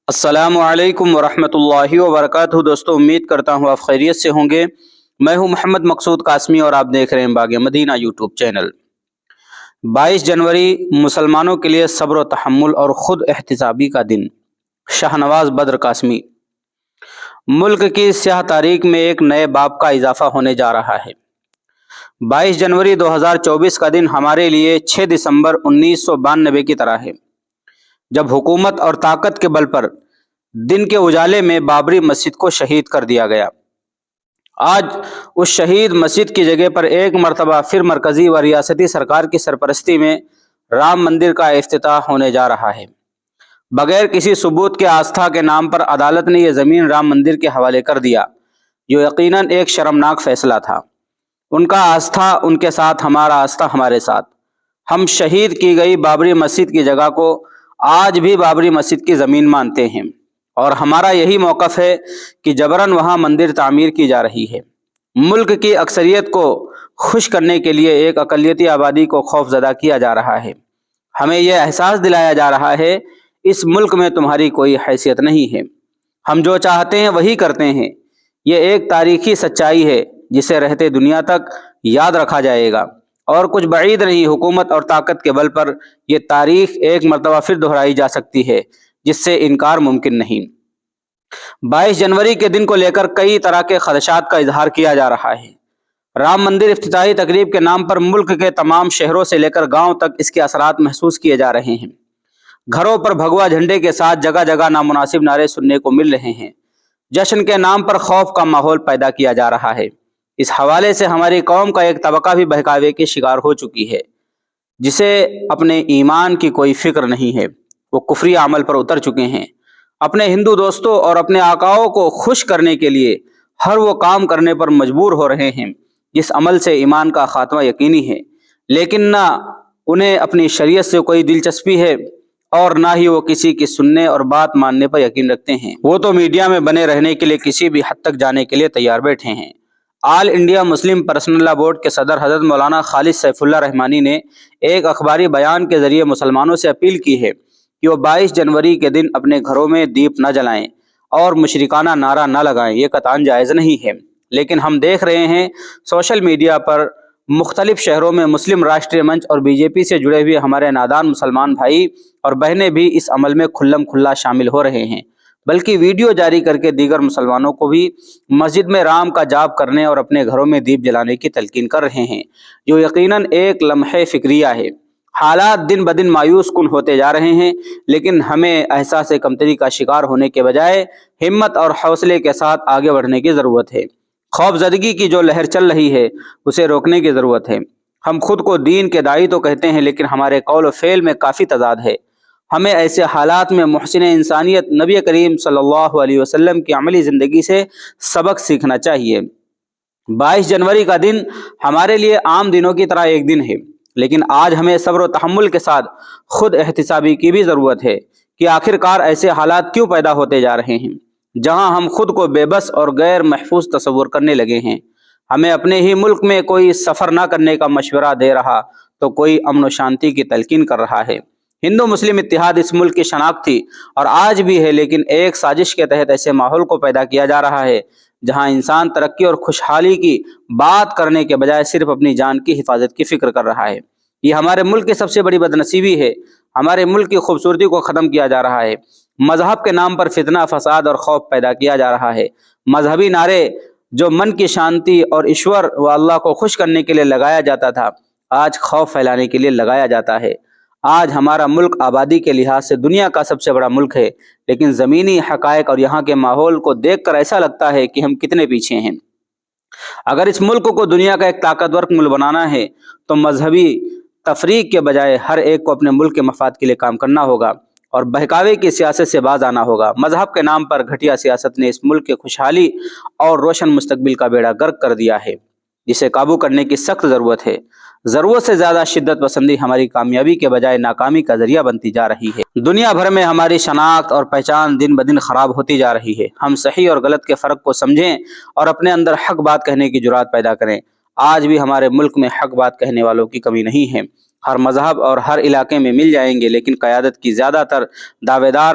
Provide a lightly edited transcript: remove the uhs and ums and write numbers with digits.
السلام علیکم ورحمۃ اللہ وبرکاتہ۔ دوستو، امید کرتا ہوں آپ خیریت سے ہوں گے۔ میں ہوں محمد مقصود قاسمی اور آپ دیکھ رہے ہیں باغ مدینہ یوٹیوب چینل۔ 22 جنوری مسلمانوں کے لیے صبر و تحمل اور خود احتسابی کا دن۔ شاہنواز بدر قاسمی۔ ملک کی سیاہ تاریخ میں ایک نئے باب کا اضافہ ہونے جا رہا ہے۔ 22 جنوری 2024 کا دن ہمارے لیے 6 دسمبر 1992 کی طرح ہے، جب حکومت اور طاقت کے بل پر دن کے اجالے میں بابری مسجد کو شہید کر دیا گیا۔ آج اس شہید مسجد کی جگہ پر ایک مرتبہ پھر مرکزی و ریاستی سرکار کی سرپرستی میں رام مندر کا افتتاح ہونے جا رہا ہے۔ بغیر کسی ثبوت کے آستھا کے نام پر عدالت نے یہ زمین رام مندر کے حوالے کر دیا، جو یقیناً ایک شرمناک فیصلہ تھا۔ ان کا آستھا ان کے ساتھ، ہمارا آستھا ہمارے ساتھ۔ ہم شہید کی گئی بابری مسجد کی جگہ کو آج بھی بابری مسجد کی زمین مانتے ہیں، اور ہمارا یہی موقف ہے کہ جبراً وہاں مندر تعمیر کی جا رہی ہے۔ ملک کی اکثریت کو خوش کرنے کے لیے ایک اقلیتی آبادی کو خوف زدہ کیا جا رہا ہے۔ ہمیں یہ احساس دلایا جا رہا ہے اس ملک میں تمہاری کوئی حیثیت نہیں ہے، ہم جو چاہتے ہیں وہی کرتے ہیں۔ یہ ایک تاریخی سچائی ہے جسے رہتے دنیا تک یاد رکھا جائے گا، اور کچھ بعید نہیں، حکومت اور طاقت کے بل پر یہ تاریخ ایک مرتبہ پھر دہرائی جا سکتی ہے، جس سے انکار ممکن نہیں۔ 22 جنوری کے دن کو لے کر کئی طرح کے خدشات کا اظہار کیا جا رہا ہے۔ رام مندر افتتاحی تقریب کے نام پر ملک کے تمام شہروں سے لے کر گاؤں تک اس کے اثرات محسوس کیے جا رہے ہیں۔ گھروں پر بھگوا جھنڈے کے ساتھ جگہ جگہ نامناسب نعرے سننے کو مل رہے ہیں۔ جشن کے نام پر خوف کا ماحول پیدا کیا جا رہا ہے۔ اس حوالے سے ہماری قوم کا ایک طبقہ بھی بہکاوے کے شکار ہو چکی ہے، جسے اپنے ایمان کی کوئی فکر نہیں ہے۔ وہ کفری عمل پر اتر چکے ہیں۔ اپنے ہندو دوستوں اور اپنے آقاؤں کو خوش کرنے کے لیے ہر وہ کام کرنے پر مجبور ہو رہے ہیں جس عمل سے ایمان کا خاتمہ یقینی ہے، لیکن نہ انہیں اپنی شریعت سے کوئی دلچسپی ہے اور نہ ہی وہ کسی کی سننے اور بات ماننے پر یقین رکھتے ہیں۔ وہ تو میڈیا میں بنے رہنے کے لیے کسی بھی حد تک جانے کے لیے تیار بیٹھے ہیں۔ آل انڈیا مسلم پرسنل لا بورڈ کے صدر حضرت مولانا خالد سیف اللہ رحمانی نے ایک اخباری بیان کے ذریعے مسلمانوں سے اپیل کی ہے کہ وہ 22 جنوری کے دن اپنے گھروں میں دیپ نہ جلائیں اور مشرکانہ نعرہ نہ لگائیں۔ یہ قطعاً جائز نہیں ہے، لیکن ہم دیکھ رہے ہیں سوشل میڈیا پر مختلف شہروں میں مسلم راشٹریہ منچ اور بی جے پی سے جڑے ہوئے ہمارے نادان مسلمان بھائی اور بہنیں بھی اس عمل میں کھلم کھلا شامل ہو رہے ہیں، بلکہ ویڈیو جاری کر کے دیگر مسلمانوں کو بھی مسجد میں رام کا جاپ کرنے اور اپنے گھروں میں دیپ جلانے کی تلقین کر رہے ہیں، جو یقیناً ایک لمحے فکریہ ہے۔ حالات دن بدن مایوس کن ہوتے جا رہے ہیں، لیکن ہمیں احساس کمتری کا شکار ہونے کے بجائے ہمت اور حوصلے کے ساتھ آگے بڑھنے کی ضرورت ہے۔ خوف زدگی کی جو لہر چل رہی ہے اسے روکنے کی ضرورت ہے۔ ہم خود کو دین کے داعی تو کہتے ہیں، لیکن ہمارے قول و فعل میں کافی تضاد ہے۔ ہمیں ایسے حالات میں محسن انسانیت نبی کریم صلی اللہ علیہ وسلم کی عملی زندگی سے سبق سیکھنا چاہیے۔ 22 جنوری کا دن ہمارے لیے عام دنوں کی طرح ایک دن ہے، لیکن آج ہمیں صبر و تحمل کے ساتھ خود احتسابی کی بھی ضرورت ہے کہ آخر کار ایسے حالات کیوں پیدا ہوتے جا رہے ہیں جہاں ہم خود کو بے بس اور غیر محفوظ تصور کرنے لگے ہیں۔ ہمیں اپنے ہی ملک میں کوئی سفر نہ کرنے کا مشورہ دے رہا تو کوئی امن و شانتی کی تلقین کر رہا ہے۔ ہندو مسلم اتحاد اس ملک کی شناخت تھی اور آج بھی ہے، لیکن ایک سازش کے تحت ایسے ماحول کو پیدا کیا جا رہا ہے جہاں انسان ترقی اور خوشحالی کی بات کرنے کے بجائے صرف اپنی جان کی حفاظت کی فکر کر رہا ہے۔ یہ ہمارے ملک کی سب سے بڑی بدنصیبی ہے۔ ہمارے ملک کی خوبصورتی کو ختم کیا جا رہا ہے۔ مذہب کے نام پر فتنہ، فساد اور خوف پیدا کیا جا رہا ہے۔ مذہبی نعرے جو من کی شانتی اور ایشور و اللہ کو خوش کرنے کے لیے لگایا جاتا تھا، آج خوف پھیلانے کے لیے لگایا جاتا ہے۔ آج ہمارا ملک آبادی کے لحاظ سے دنیا کا سب سے بڑا ملک ہے، لیکن زمینی حقائق اور یہاں کے ماحول کو دیکھ کر ایسا لگتا ہے کہ ہم کتنے پیچھے ہیں۔ اگر اس ملک کو دنیا کا ایک طاقتور ملک بنانا ہے تو مذہبی تفریق کے بجائے ہر ایک کو اپنے ملک کے مفاد کے لیے کام کرنا ہوگا اور بہکاوے کی سیاست سے باز آنا ہوگا۔ مذہب کے نام پر گھٹیا سیاست نے اس ملک کے خوشحالی اور روشن مستقبل کا بیڑا غرق کر دیا ہے، جسے قابو کرنے کی سخت ضرورت ہے۔ ضرورت سے زیادہ شدت پسندی ہماری کامیابی کے بجائے ناکامی کا ذریعہ بنتی جا رہی ہے۔ دنیا بھر میں ہماری شناخت اور پہچان دن بدن خراب ہوتی جا رہی ہے۔ ہم صحیح اور غلط کے فرق کو سمجھیں اور اپنے اندر حق بات کہنے کی جرات پیدا کریں۔ آج بھی ہمارے ملک میں حق بات کہنے والوں کی کمی نہیں ہے۔ ہر مذہب اور ہر علاقے میں مل جائیں گے، لیکن قیادت کی زیادہ تر دعوے دار